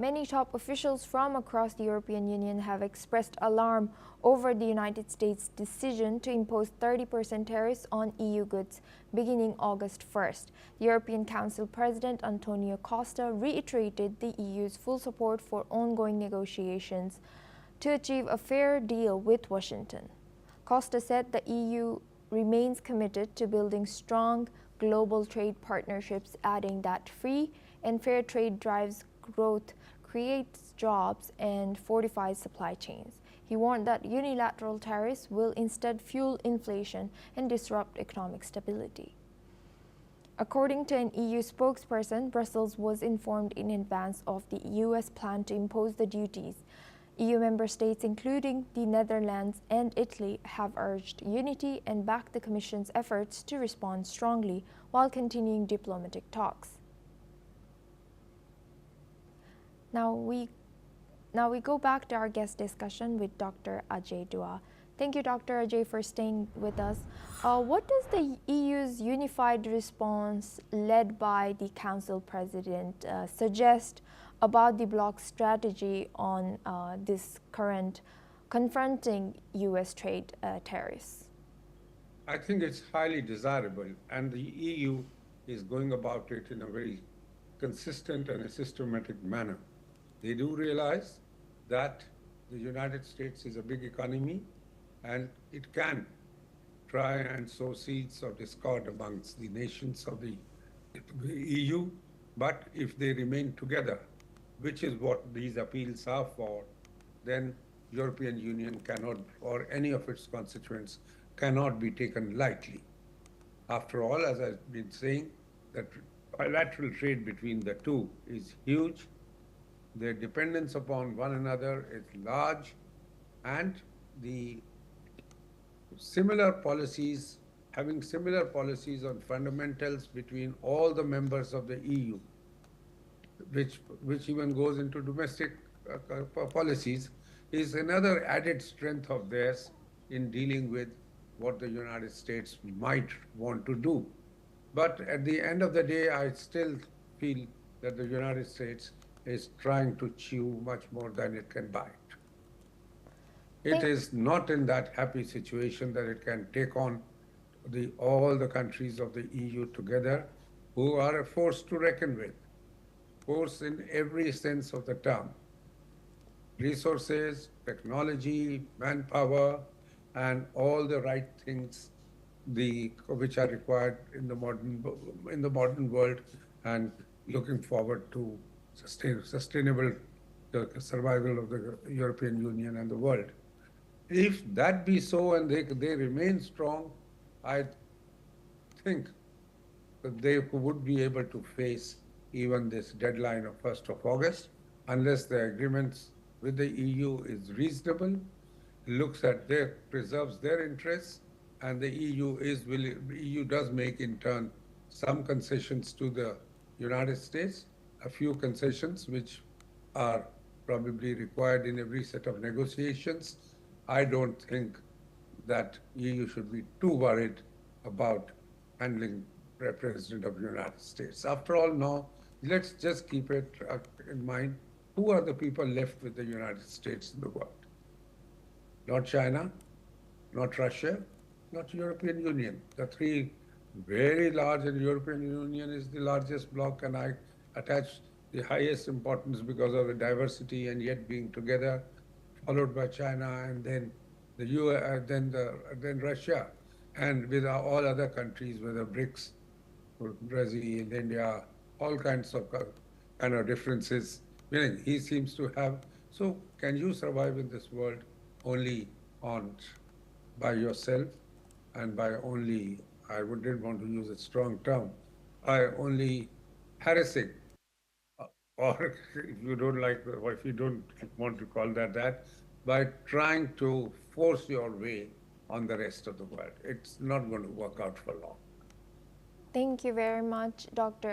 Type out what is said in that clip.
Many top officials from across the European Union have expressed alarm over the United States' decision to impose 30% tariffs on EU goods beginning August 1st. The European Council President Antonio Costa reiterated the EU's full support for ongoing negotiations to achieve a fair deal with Washington. Costa said the EU remains committed to building strong global trade partnerships, adding that free and fair trade drives growth, creates jobs, and fortifies supply chains. He warned that unilateral tariffs will instead fuel inflation and disrupt economic stability. According to an EU spokesperson, Brussels was informed in advance of the US plan to impose the duties. EU member states, including the Netherlands and Italy, have urged unity and backed the Commission's efforts to respond strongly while continuing diplomatic talks. Now we go back to our guest discussion with Dr. Ajay Dua. Thank you, Dr. Ajay, for staying with us. What does the EU's unified response led by the Council President suggest about the bloc's strategy on this current confronting US trade tariffs? I think it's highly desirable, and the EU is going about it in a very consistent and a systematic manner. They do realize that the United States is a big economy and it can try and sow seeds of discord amongst the nations of the EU, but if they remain together, which is what these appeals are for, then European Union cannot, or any of its constituents, cannot be taken lightly. After all, as I've been saying, that bilateral trade between the two is huge. Their dependence upon one another is large, and the similar policies, having similar policies on fundamentals between all the members of the EU, which even goes into domestic policies, is another added strength of theirs in dealing with what the United States might want to do. But at the end of the day, I still feel that the United States is trying to chew much more than it can bite. It is not in that happy situation that it can take on all the countries of the EU together, who are a force to reckon with, force in every sense of the term. Resources, technology, manpower, and all the right things which are required in the modern world, and looking forward to sustainable survival of the European Union and the world. If that be so and they remain strong, I think that they would be able to face even this deadline of 1st of August, unless the agreements with the EU is reasonable, preserves their interests, and the EU does make in turn some concessions to the United States, a few concessions which are probably required in every set of negotiations. I don't think that EU should be too worried about handling the President of the United States. After all, now, let's just keep it in mind, who are the people left with the United States in the world? Not China, not Russia, not European Union. The three very large, and the European Union is the largest bloc, and I attach the highest importance because of the diversity and yet being together, followed by China, and then the US, then Russia, and with all other countries, whether BRICS, Brazil, India, all kinds of differences. Meaning he seems to have. So can you survive in this world only by yourself, and by only, I didn't want to use a strong term, by only harassing, or if you don't like, or if you don't want to call that, by trying to force your way on the rest of the world. It's not going to work out for long. Thank you very much, Dr.